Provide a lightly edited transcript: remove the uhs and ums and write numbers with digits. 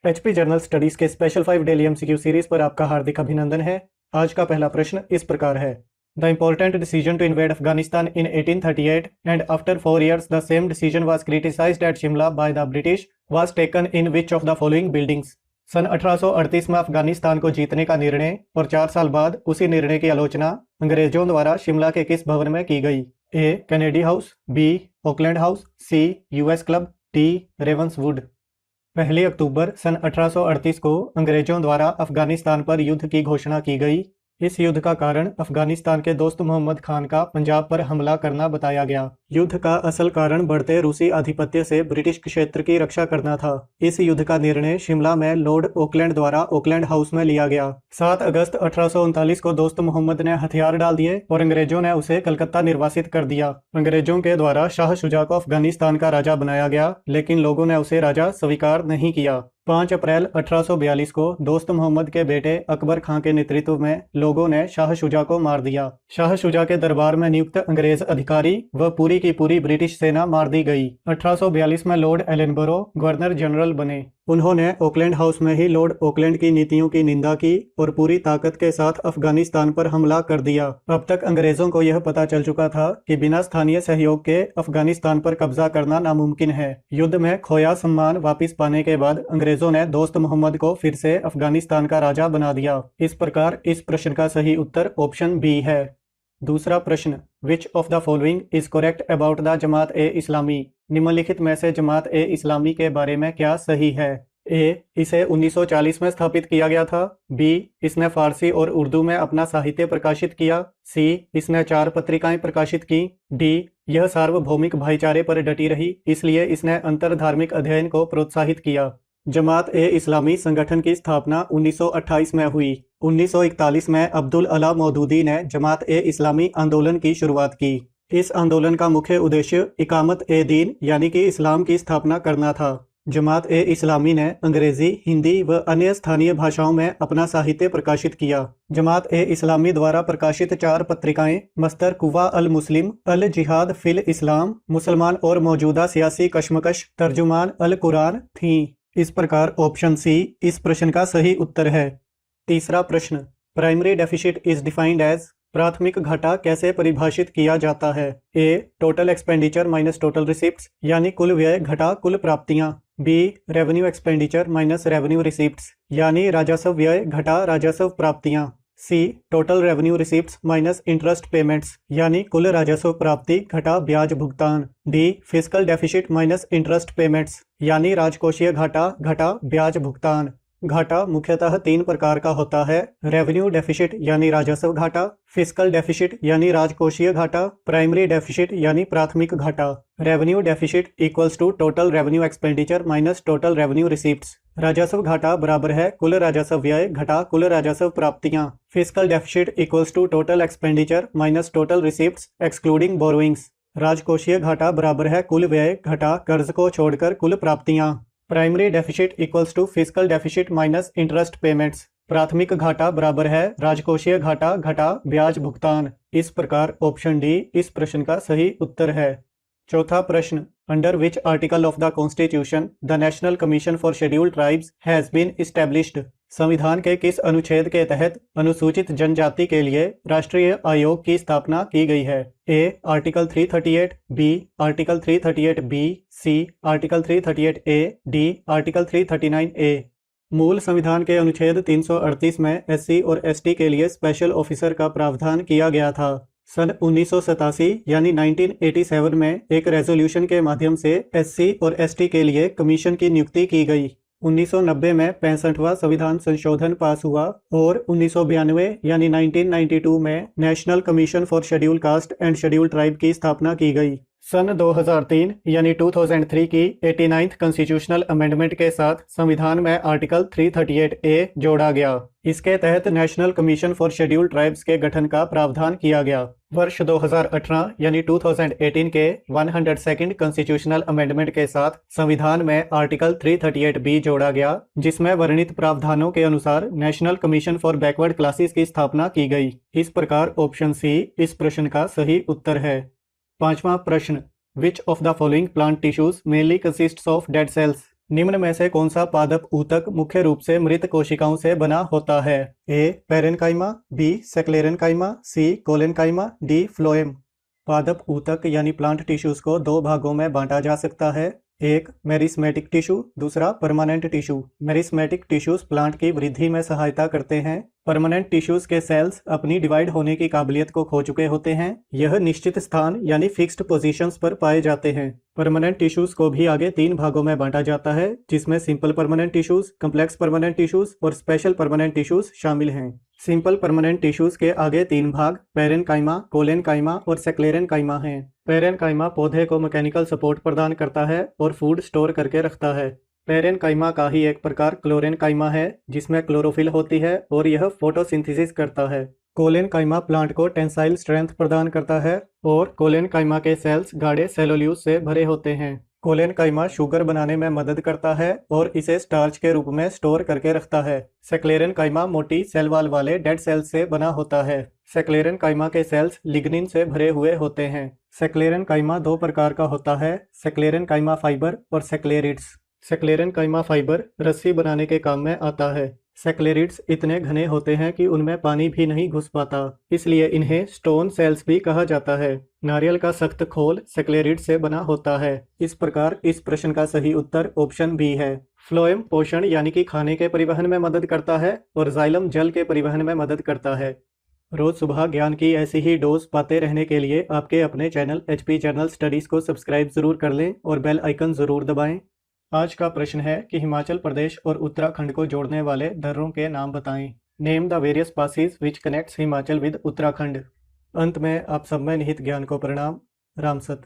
HP journal studies के special 5 daily MCQ series पर आपका हार्दिक अभिनंदन है। आज का पहला प्रश्न इस प्रकार है। The important decision to invade Afghanistan in 1838 and after 4 years the same decision was criticised eight Shimla by the British was taken in which of the following buildings. सन 1838 में अफगानिस्तान को जीतने का निर्णय और 4 साल बाद उसी निर्णय की आलोचना अंग्रेजों द्वारा शिमला के किस भवन में की गई? ए. Kennedy house, B. Auckland house, सी. US club, D. रेवंसवुड। 1 अक्टूबर सन 1838 को अंग्रेजों द्वारा अफगानिस्तान पर युद्ध की घोषणा की गई। इस युद्ध का कारण अफगानिस्तान के दोस्त मोहम्मद खान का पंजाब पर हमला करना बताया गया। युद्ध का असल कारण बढ़ते रूसी आधिपत्य से ब्रिटिश क्षेत्र की रक्षा करना था। इस युद्ध का निर्णय शिमला में लॉर्ड ऑकलैंड द्वारा ऑकलैंड हाउस में लिया गया। 7 अगस्त 1839 को दोस्त मोहम्मद ने हथियार डाल दिए और अंग्रेजों ने उसे कलकत्ता निर्वासित कर दिया। अंग्रेजों के द्वारा शाह शुजा को अफगानिस्तान का राजा बनाया गया, लेकिन लोगों ने उसे राजा स्वीकार नहीं किया। 5 अप्रैल 1842 को दोस्त मोहम्मद के बेटे अकबर खां के नेतृत्व में लोगों ने शाह शुजा को मार दिया। शाह शुजा के दरबार में नियुक्त अंग्रेज अधिकारी व पूरी की पूरी ब्रिटिश सेना मार दी गई। 1842 में लॉर्ड एलनबरो गवर्नर जनरल बने। उन्होंने ऑकलैंड हाउस में ही लॉर्ड ऑकलैंड की नीतियों की निंदा की और पूरी ताकत के साथ अफगानिस्तान पर हमला कर दिया। अब तक अंग्रेजों को यह पता चल चुका था कि बिना स्थानीय सहयोग के अफगानिस्तान पर कब्जा करना नामुमकिन है। युद्ध में खोया सम्मान वापस पाने के बाद अंग्रेजों ने दोस्त मोहम्मद को फिर से अफगानिस्तान का राजा बना दिया। इस प्रकार इस प्रश्न का सही उत्तर ऑप्शन बी है। दूसरा प्रश्न, which of the following is correct about the जमात ए इस्लामी। निम्नलिखित में से जमात ए इस्लामी के बारे में क्या सही है? ए. इसे 1940 में स्थापित किया गया था। बी. इसने फारसी और उर्दू में अपना साहित्य प्रकाशित किया। सी. इसने 4 पत्रिकाएं प्रकाशित की। डी. यह सार्वभौमिक भाईचारे पर डटी रही, इसलिए इसने अंतरधार्मिक अध्ययन को प्रोत्साहित किया। जमात ए इस्लामी संगठन की स्थापना 1928 में हुई। 1941 में अब्दुल अला मौदूदी ने जमात ए इस्लामी आंदोलन की शुरुआत की। इस आंदोलन का मुख्य उद्देश्य इकामत ए दीन यानी कि इस्लाम की स्थापना करना था। जमात ए इस्लामी ने अंग्रेजी, हिंदी व अन्य स्थानीय भाषाओं में अपना साहित्य प्रकाशित किया। जमात ए इस्लामी द्वारा प्रकाशित 4 पत्रिकाएं मस्तर कुवा अल मुस्लिम, अल जिहाद फिल इस्लाम, मुसलमान और मौजूदा सियासी कशमकश, तर्जुमान अल कुरान थीं। इस प्रकार ऑप्शन सी इस प्रश्न का सही उत्तर है। तीसरा प्रश्न, primary deficit is defined as. प्राथमिक घाटा कैसे परिभाषित किया जाता है? ए. Total expenditure minus total receipts यानी कुल व्यय घटा कुल प्राप्तियां। B. Revenue expenditure minus revenue receipts यानी राजस्व व्यय घटा राजस्व प्राप्तियां। सी. Total revenue receipts minus interest payments यानी कुल राजस्व प्राप्ति घटा ब्याज भुगतान। D. Fiscal deficit minus interest payments यानी राजकोषीय घाटा घटा ब्याज भुगतान। घाटा मुख्यतः 3 प्रकार का होता है: रेवेन्यू डेफिसिट यानी राजस्व घाटा, फिस्कल डेफिसिट यानी राजकोषीय घाटा, प्राइमरी डेफिसिट यानी प्राथमिक घाटा। Revenue deficit equals to total revenue expenditure minus total revenue receipts. राजस्व घाटा बराबर है कुल राजस्व व्यय घटा कुल राजस्व प्राप्तियां। Fiscal deficit equals to total expenditure minus total receipts excluding borrowings. राजकोषीय घाटा बराबर है कुल व्यय घटा कर्ज को छोड़कर कुल प्राप्तियां। Primary deficit equals to fiscal deficit minus interest payments. प्राथमिक घाटा बराबर है राजकोषीय घाटा घटा ब्याज भुगतान। इस प्रकार ऑप्शन डी इस प्रश्न का सही उत्तर है। चौथा प्रश्न, under which article of the constitution the national commission for scheduled tribes has been established. संविधान के किस अनुच्छेद के तहत अनुसूचित जनजाति के लिए राष्ट्रीय आयोग की स्थापना की गई है? ए. Article 338, B. आर्टिकल 338 बी, सी. आर्टिकल 338 ए, डी. आर्टिकल 339 ए। मूल संविधान के अनुच्छेद 338 में एससी और एसटी के लिए स्पेशल ऑफिसर का प्रावधान किया गया था। सन 1987 यानी 1987 में एक रेजोल्यूशन के माध्यम से एससी और एसटी के लिए कमीशन की नियुक्ति की गई। 1990 में 65वां संविधान संशोधन पास हुआ और 1992 यानी 1992 में national commission for scheduled caste and scheduled tribe की स्थापना की गई। सन 2003 यानी 2003 की 89th कॉन्स्टिट्यूशनल अमेंडमेंट के साथ संविधान में आर्टिकल 338 ए जोड़ा गया। इसके तहत national commission for scheduled tribes के गठन का प्रावधान किया गया। वर्ष 2018 यानी 2018 के 102nd कॉन्स्टिट्यूशनल अमेंडमेंट के साथ संविधान में आर्टिकल 338 बी जोड़ा गया, जिसमें वर्णित प्रावधानों के अनुसार national commission for backward classes की स्थापना की गई। इस प्रकार ऑप्शन सी इस प्रश्न का सही उत्तर है। पांचवा प्रश्न, which of the following plant tissues mainly consists of dead cells. निम्न में से कौन सा पादप ऊतक मुख्य रूप से मृत कोशिकाओं से बना होता है? ए पेरेन्काइमा, बी सेक्लेरेन्काइमा, सी कोलेन्काइमा, डी फ्लोएम। पादप ऊतक यानी प्लांट टिश्यूज को दो भागों में बांटा जा सकता है। एक मेरिस्मेटिक टिश्यू, दूसरा permanent tissue. Meristematic tissues plant की वृद्धि में सहायता करते हैं। परमानेंट टिश्यूज के सेल्स अपनी डिवाइड होने की काबिलियत को खो चुके होते हैं। यह निश्चित स्थान यानी फिक्स्ड पोजीशंस पर पाए जाते हैं। परमानेंट टिश्यूज को भी आगे तीन भागों में बांटा जाता है, जिसमें simple permanent tissues, complex permanent tissues और स्पेशल परमानेंट टिश्यूज शामिल हैं। सिंपल परमानेंट टिश्यूज के आगे तीन भाग पेरेन्काइमा, कोलेन्काइमा और सेक्लेरेन्काइमा हैं। पेरेन्काइमा पौधे को मैकेनिकल सपोर्ट प्रदान करता है और फूड स्टोर करके रखता है। पेरेन्काइमा का ही एक प्रकार क्लोरेन्काइमा है, जिसमें क्लोरोफिल होती है और यह फोटोसिंथेसिस करता है। कोलेन्काइमा प्लांट को टेंसाइल स्ट्रेंथ प्रदान करता है और कोलेन्काइमा के सेल्स गाढ़े सेलुलोज से भरे होते हैं। कोलेन्काइमा शुगर बनाने में मदद करता है और इसे स्टार्च के रूप में स्टोर करके रखता है। सेक्लेरेन्काइमा मोटी सेल वॉल वाले डेड सेल्स से बना होता है। सेक्लेरेन्काइमा के सेल्स लिग्निन से भरे हुए होते हैं। सेक्लेरेन्काइमा दो प्रकार का होता है, सेक्लेरेन्काइमा फाइबर और सेक्लेरिड्स। सेक्लेरेन्काइमा फाइबर रस्सी बनाने के काम में आता है। सेक्लेरिड्स इतने घने होते हैं कि उनमें पानी भी नहीं घुस पाता, इसलिए इन्हें स्टोन सेल्स भी कहा जाता है। नारियल का सख्त खोल सेक्लेरिड से बना होता है। इस प्रकार इस प्रश्न का सही उत्तर ऑप्शन बी है। फ्लोएम पोषण यानी कि खाने के परिवहन में मदद करता है और जाइलम जल के परिवहन में मदद करता है। रोज सुबह ज्ञान की ऐसी ही डोज पाते रहने के लिए आपके अपने चैनल HP जर्नल स्टडीज को सब्सक्राइब जरूर कर लें और बेल आइकन जरूर दबाएं। आज का प्रश्न है कि हिमाचल प्रदेश और उत्तराखंड को जोड़ने वाले दर्रों के नाम बताएं। Name the various passes which connects Himachal with Uttarakhand. अंत में आप सब में निहित ज्ञान को प्रणाम। राम सत।